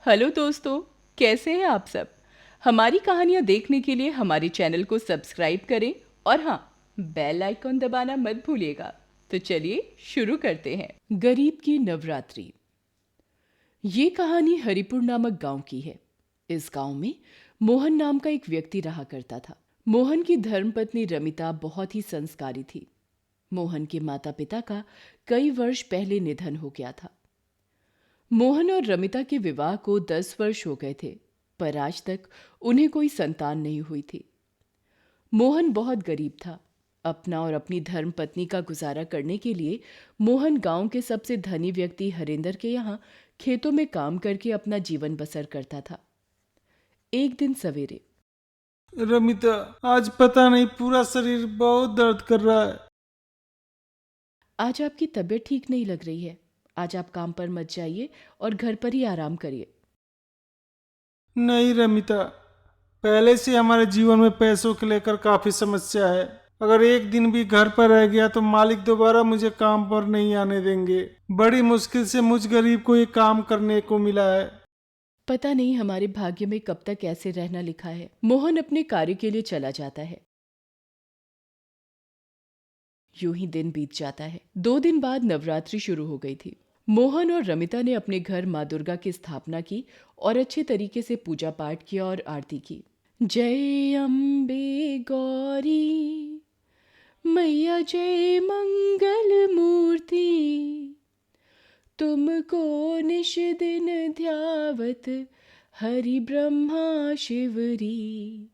Hello दोस्तों, कैसे हैं आप सब। हमारी कहानियाँ देखने के लिए हमारे चैनल को सब्सक्राइब करें और हाँ, बेल आइकॉन दबाना मत भूलिएगा। तो चलिए शुरू करते हैं। गरीब की नवरात्रि। ये कहानी हरिपुर नामक गांव की है। इस गांव में मोहन नाम का एक व्यक्ति रहा करता था। मोहन की धर्मपत्नी रमिता बहुत ही संस्कारी थी। मोहन के माता पिता का कई वर्ष पहले निधन हो गया था। मोहन और रमिता के विवाह को 10 वर्ष हो गए थे, पर आज तक उन्हें कोई संतान नहीं हुई थी। मोहन बहुत गरीब था। अपना और अपनी धर्मपत्नी का गुजारा करने के लिए मोहन गांव के सबसे धनी व्यक्ति हरेंद्र के यहाँ खेतों में काम करके अपना जीवन बसर करता था। एक दिन सवेरे, रमिता, आज पता नहीं पूरा शरीर बहुत दर्द कर रहा है। आज आपकी तबीयत ठीक नहीं लग रही है। आज आप काम पर मत जाइए और घर पर ही आराम करिए। नहीं रमिता, पहले से हमारे जीवन में पैसों को लेकर काफी समस्या है। अगर एक दिन भी घर पर रह गया तो मालिक दोबारा मुझे काम पर नहीं आने देंगे। बड़ी मुश्किल से मुझ गरीब को ये काम करने को मिला है। पता नहीं हमारे भाग्य में कब तक ऐसे रहना लिखा है। मोहन अपने कार्य के लिए चला जाता है। यूं ही दिन बीत जाता है। 2 दिन बाद नवरात्रि शुरू हो गई थी। मोहन और रमिता ने अपने घर माँ दुर्गा की स्थापना की और अच्छे तरीके से पूजा पाठ किया और आरती की। जय अम्बे गौरी मैया, जय मंगल मूर्ति, तुमको निश दिन ध्यावत हरि ब्रह्मा शिवरी,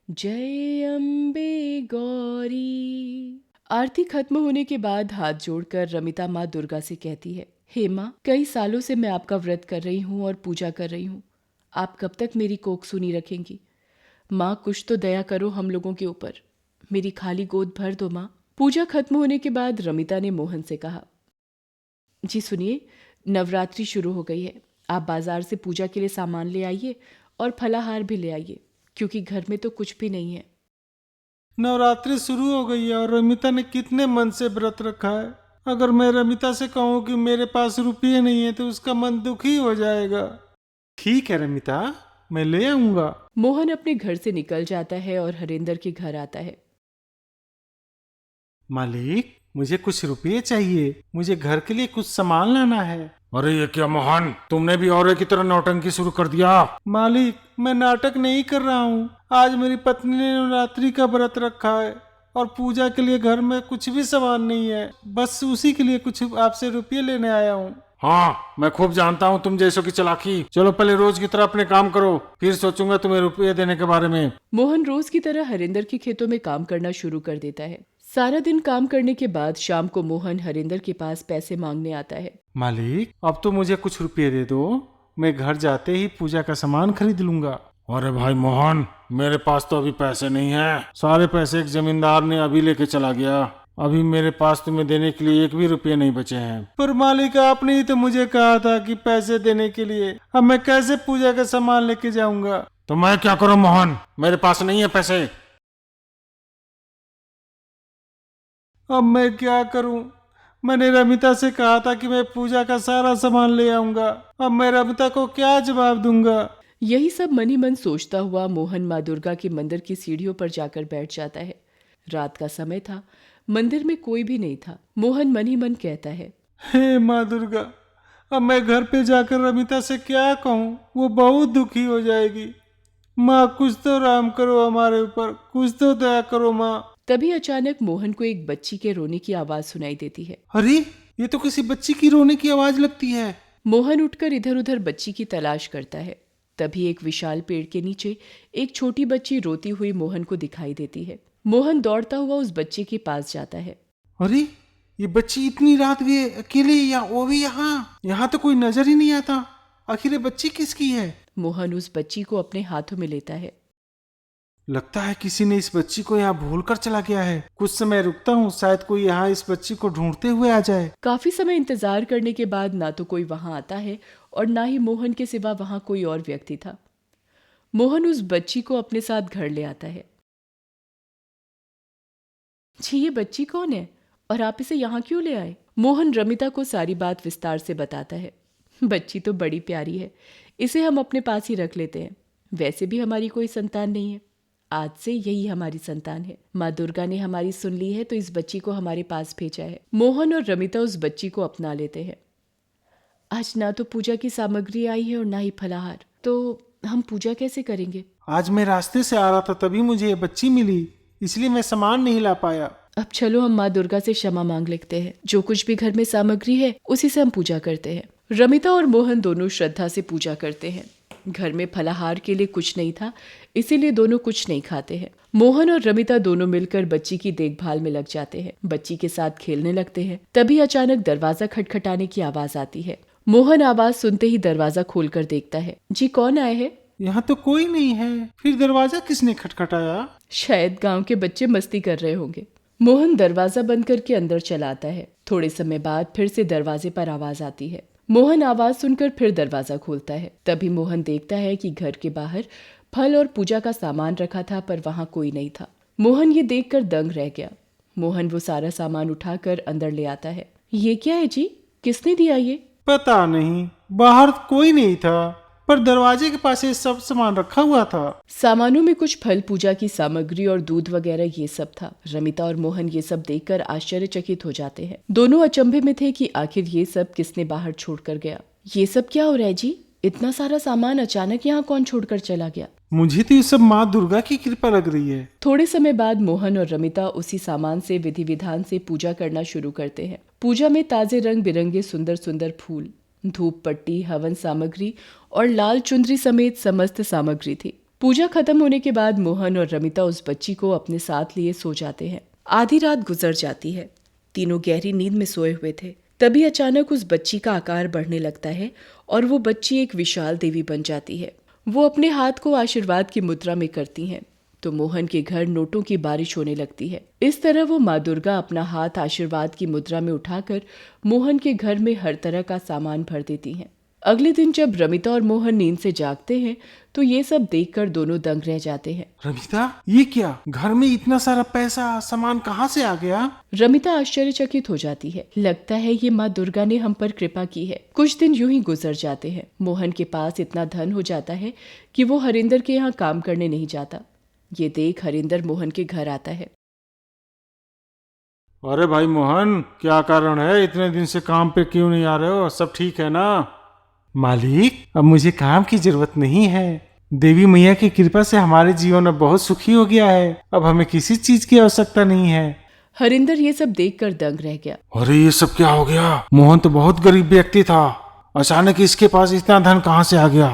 जय अम्बे गौरी। आरती खत्म होने के बाद हाथ जोड़कर रमिता माँ दुर्गा से कहती है, हे माँ, कई सालों से मैं आपका व्रत कर रही हूँ और पूजा कर रही हूँ। आप कब तक मेरी कोख सुनी रखेंगी? माँ, कुछ तो दया करो हम लोगों के ऊपर। मेरी खाली गोद भर दो माँ। पूजा खत्म होने के बाद रमिता ने मोहन से कहा, जी सुनिए, नवरात्रि शुरू हो गई है। आप बाजार से पूजा के लिए सामान ले आइए और फलाहार भी ले आइए, क्योंकि घर में तो कुछ भी नहीं है। नवरात्रि शुरू हो गई है और रमिता ने कितने मन से व्रत रखा है। अगर मैं रमिता से कहूँ कि मेरे पास रुपये नहीं है तो उसका मन दुखी हो जाएगा। ठीक है रमिता, मैं ले आऊंगा। मोहन अपने घर से निकल जाता है और हरेंद्र के घर आता है। मालिक, मुझे कुछ रुपये चाहिए। मुझे घर के लिए कुछ सामान लाना है। अरे ये क्या मोहन, तुमने भी औरे की तरह नौटंकी शुरू कर दिया। मालिक, मैं नाटक नहीं कर रहा हूँ। आज मेरी पत्नी ने नवरात्रि का व्रत रखा है और पूजा के लिए घर में कुछ भी सामान नहीं है। बस उसी के लिए कुछ आपसे रुपये लेने आया हूँ। हाँ, मैं खूब जानता हूँ तुम जैसों की चालाकी। चलो पहले रोज की तरह अपने काम करो, फिर सोचूंगा तुम्हें रुपये देने के बारे में। मोहन रोज की तरह हरेंद्र के खेतों में काम करना शुरू कर देता है। सारा दिन काम करने के बाद शाम को मोहन हरेंद्र के पास पैसे मांगने आता है। मालिक, अब तो मुझे कुछ रुपये दे दो। मैं घर जाते ही पूजा का सामान खरीद लूंगा। अरे भाई मोहन, मेरे पास तो अभी पैसे नहीं है। सारे पैसे एक जमींदार ने अभी लेके चला गया। अभी मेरे पास तुम्हें देने के लिए एक भी रुपये नहीं बचे हैं। पर मालिक, आपने ही तो मुझे कहा था कि पैसे देने के लिए। अब मैं कैसे पूजा का सामान लेके जाऊंगा? तो मैं क्या करूँ मोहन, मेरे पास नहीं है पैसे। अब मैं क्या करूं? मैंने रमिता से कहा था कि मैं पूजा का सारा सामान ले आऊंगा। अब मैं रमिता को क्या जवाब दूंगा? यही सब मन ही मन सोचता हुआ मोहन माँ दुर्गा के मंदिर की सीढ़ियों पर जाकर बैठ जाता है। रात का समय था। मंदिर में कोई भी नहीं था। मोहन मन ही मन कहता है, हे माँ दुर्गा, अब मैं घर पे जाकर रमिता से क्या कहूँ? वो बहुत दुखी हो जाएगी। माँ, कुछ तो रहम करो हमारे ऊपर, कुछ तो दया करो माँ। तभी अचानक मोहन को एक बच्ची के रोने की आवाज सुनाई देती है। अरे, ये तो किसी बच्ची की रोने की आवाज लगती है। मोहन उठकर इधर उधर बच्ची की तलाश करता है। तभी एक विशाल पेड़ के नीचे एक छोटी बच्ची रोती हुई मोहन को दिखाई देती है। मोहन दौड़ता हुआ उस बच्ची के पास जाता है। अरे, ये बच्ची इतनी रात गए अकेले, या वो भी यहाँ तो कोई नजर ही नहीं आता। आखिर ये बच्ची किसकी है? मोहन उस बच्ची को अपने हाथों में लेता है। लगता है किसी ने इस बच्ची को यहाँ भूल कर चला गया है। कुछ समय रुकता हूँ, शायद कोई यहाँ इस बच्ची को ढूंढते हुए आ जाए। काफी समय इंतजार करने के बाद ना तो कोई वहां आता है और ना ही मोहन के सिवा वहां कोई और व्यक्ति था। मोहन उस बच्ची को अपने साथ घर ले आता है। जी, ये बच्ची कौन है और आप इसे यहाँ क्यों ले आए? मोहन रमिता को सारी बात विस्तार से बताता है। बच्ची तो बड़ी प्यारी है। इसे हम अपने पास ही रख लेते हैं। वैसे भी हमारी कोई संतान नहीं है, आज से यही हमारी संतान है। माँ दुर्गा ने हमारी सुन ली है तो इस बच्ची को हमारे पास भेजा है। मोहन और रमिता उस बच्ची को अपना लेते हैं। आज ना तो पूजा की सामग्री आई है और ना ही फलाहार, तो हम पूजा कैसे करेंगे? आज मैं रास्ते से आ रहा था तभी मुझे ये बच्ची मिली, इसलिए मैं सामान नहीं ला पाया। अब चलो हम माँ दुर्गा से क्षमा मांग लेते हैं। जो कुछ भी घर में सामग्री है उसी से हम पूजा करते हैं। रमिता और मोहन दोनों श्रद्धा से पूजा करते हैं। घर में फलाहार के लिए कुछ नहीं था, इसीलिए दोनों कुछ नहीं खाते हैं। मोहन और रमिता दोनों मिलकर बच्ची की देखभाल में लग जाते हैं। बच्ची के साथ खेलने लगते हैं। तभी अचानक दरवाजा खटखटाने की आवाज आती है। मोहन आवाज सुनते ही दरवाजा खोलकर देखता है। जी, कौन आए हैं? यहाँ तो कोई नहीं है, फिर दरवाजा किसने खटखटाया? शायद गांव के बच्चे मस्ती कर रहे होंगे। मोहन दरवाजा बंद करके अंदर चला आता है। थोड़े समय बाद फिर से दरवाजे पर आवाज आती है। मोहन आवाज सुनकर फिर दरवाजा खोलता है। तभी मोहन देखता है कि घर के बाहर फल और पूजा का सामान रखा था, पर वहां कोई नहीं था। मोहन ये देखकर दंग रह गया। मोहन वो सारा सामान उठाकर अंदर ले आता है। ये क्या है जी? किसने दिया ये? पता नहीं, बाहर कोई नहीं था, पर दरवाजे के पास ये सब सामान रखा हुआ था। सामानों में कुछ फल, पूजा की सामग्री और दूध वगैरह ये सब था। रमिता और मोहन ये सब देखकर आश्चर्यचकित हो जाते हैं। दोनों अचंभे में थे कि आखिर ये सब किसने बाहर छोड़कर गया। ये सब क्या हो रहा है जी? इतना सारा सामान अचानक यहाँ कौन छोड़कर चला गया? मुझे तो ये सब माँ दुर्गा की कृपा लग रही है। थोड़े समय बाद मोहन और रमिता उसी सामान से विधि विधान से पूजा करना शुरू करते हैं। पूजा में ताजे रंग बिरंगे सुंदर सुंदर फूल, धूप पट्टी, हवन सामग्री और लाल चुंदरी समेत समस्त सामग्री थी। पूजा खत्म होने के बाद मोहन और रमिता उस बच्ची को अपने साथ लिए सो जाते हैं। आधी रात गुजर जाती है। तीनों गहरी नींद में सोए हुए थे। तभी अचानक उस बच्ची का आकार बढ़ने लगता है और वो बच्ची एक विशाल देवी बन जाती है। वो अपने हाथ को आशीर्वाद की मुद्रा में करती हैं तो मोहन के घर नोटों की बारिश होने लगती है। इस तरह वो माँ दुर्गा अपना हाथ आशीर्वाद की मुद्रा में उठाकर मोहन के घर में हर तरह का सामान भर देती हैं। अगले दिन जब रमिता और मोहन नींद से जागते हैं तो ये सब देखकर दोनों दंग रह जाते हैं। रमिता, ये क्या? घर में इतना सारा पैसा सामान कहाँ से आ गया? रमिता आश्चर्यचकित हो जाती है। लगता है ये माँ दुर्गा ने हम पर कृपा की है। कुछ दिन यूं ही गुजर जाते हैं। मोहन के पास इतना धन हो जाता है कि वो हरिंदर के यहाँ काम करने नहीं जाता। ये देख हरिंदर मोहन के घर आता है। अरे भाई मोहन, क्या कारण है? इतने दिन से काम पे क्यों नहीं आ रहे हो? सब ठीक है ना? मालिक, अब मुझे काम की जरूरत नहीं है। देवी मैया की कृपा से हमारे जीवन में बहुत सुखी हो गया है। अब हमें किसी चीज की आवश्यकता नहीं है। हरिंदर ये सब देखकर दंग रह गया। अरे ये सब क्या हो गया? मोहन तो बहुत गरीब व्यक्ति था, अचानक इसके पास इतना धन कहाँ से आ गया?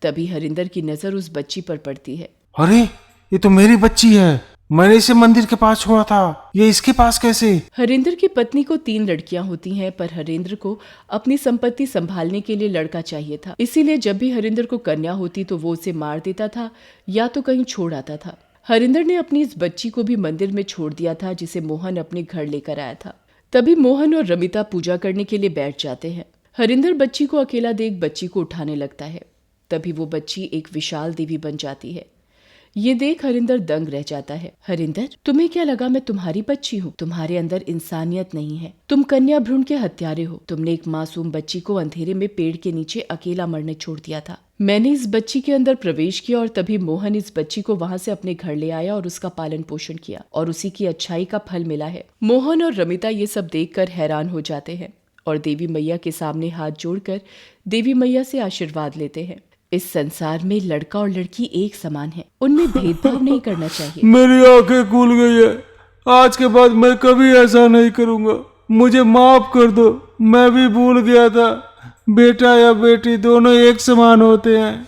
तभी हरिंदर की नजर उस बच्ची पर पड़ती है। अरे ये तो मेरी बच्ची है, मैंने इसे मंदिर के पास छोड़ा था, ये इसके पास कैसे? हरिंदर की पत्नी को 3 लड़कियां होती हैं, पर हरिंदर को अपनी संपत्ति संभालने के लिए लड़का चाहिए था। इसीलिए जब भी हरिंदर को कन्या होती तो वो उसे मार देता था या तो कहीं छोड़ आता था। हरिंदर ने अपनी इस बच्ची को भी मंदिर में छोड़ दिया था, जिसे मोहन अपने घर लेकर आया था। तभी मोहन और रमिता पूजा करने के लिए बैठ जाते हैं। हरिंदर बच्ची को अकेला देख बच्ची को उठाने लगता है। तभी वो बच्ची एक विशाल देवी बन जाती है। ये देख हरिंदर दंग रह जाता है। हरिंदर, तुम्हें क्या लगा मैं तुम्हारी बच्ची हूँ? तुम्हारे अंदर इंसानियत नहीं है। तुम कन्या भ्रूण के हत्यारे हो। तुमने एक मासूम बच्ची को अंधेरे में पेड़ के नीचे अकेला मरने छोड़ दिया था। मैंने इस बच्ची के अंदर प्रवेश किया और तभी मोहन इस बच्ची को वहाँ से अपने घर ले आया और उसका पालन पोषण किया और उसी की अच्छाई का फल मिला है। मोहन और रमिता ये सब देखकर हैरान हो जाते हैं और देवी मैया के सामने हाथ जोड़कर देवी मैया से आशीर्वाद लेते हैं। इस संसार में लड़का और लड़की एक समान है, उनमें भेदभाव नहीं करना चाहिए। मेरी आंखें खुल गई है। आज के बाद मैं कभी ऐसा नहीं करूंगा। मुझे माफ कर दो। मैं भी भूल गया था, बेटा या बेटी दोनों एक समान होते हैं।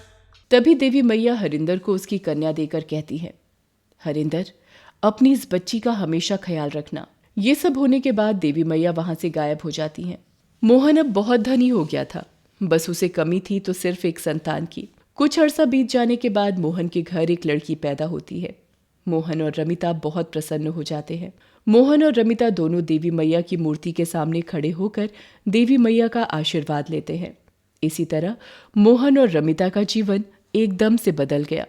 तभी देवी मैया हरिंदर को उसकी कन्या देकर कहती है, हरिंदर, अपनी इस बच्ची का हमेशा ख्याल रखना। ये सब होने के बाद देवी मैया वहां से गायब हो जाती हैं। मोहन अब बहुत धनी हो गया था, बस उसे कमी थी तो सिर्फ एक संतान की। कुछ अरसा बीत जाने के बाद मोहन के घर एक लड़की पैदा होती है। मोहन और रमिता बहुत प्रसन्न हो जाते हैं। मोहन और रमिता दोनों देवी मैया की मूर्ति के सामने खड़े होकर देवी मैया का आशीर्वाद लेते हैं। इसी तरह मोहन और रमिता का जीवन एकदम से बदल गया।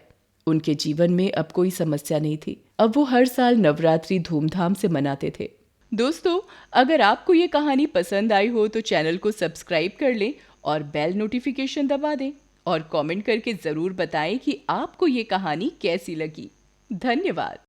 उनके जीवन में अब कोई समस्या नहीं थी। अब वो हर साल नवरात्रि धूमधाम से मनाते थे। दोस्तों, अगर आपको ये कहानी पसंद आई हो तो चैनल को सब्सक्राइब कर लें और बेल नोटिफिकेशन दबा दें और कमेंट करके ज़रूर बताएं कि आपको ये कहानी कैसी लगी। धन्यवाद।